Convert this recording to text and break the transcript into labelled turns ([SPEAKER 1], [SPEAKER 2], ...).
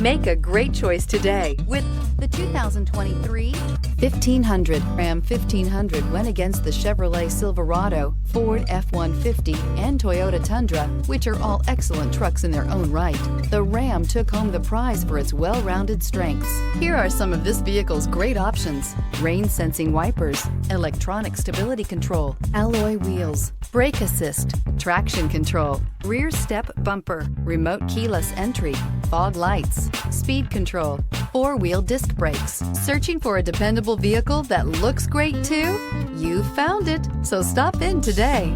[SPEAKER 1] Make a great choice today with the 2023 1500. Ram 1500 went against the Chevrolet Silverado, Ford F-150, and Toyota Tundra, which are all excellent trucks in their own right. The Ram took home the prize for its well-rounded strengths. Here are some of this vehicle's great options: rain-sensing wipers, electronic stability control, alloy wheels, brake assist, traction control, rear step bumper, remote keyless entry, fog lights, speed control, four-wheel disc brakes. Searching for a dependable vehicle that looks great too? You found it, so stop in today.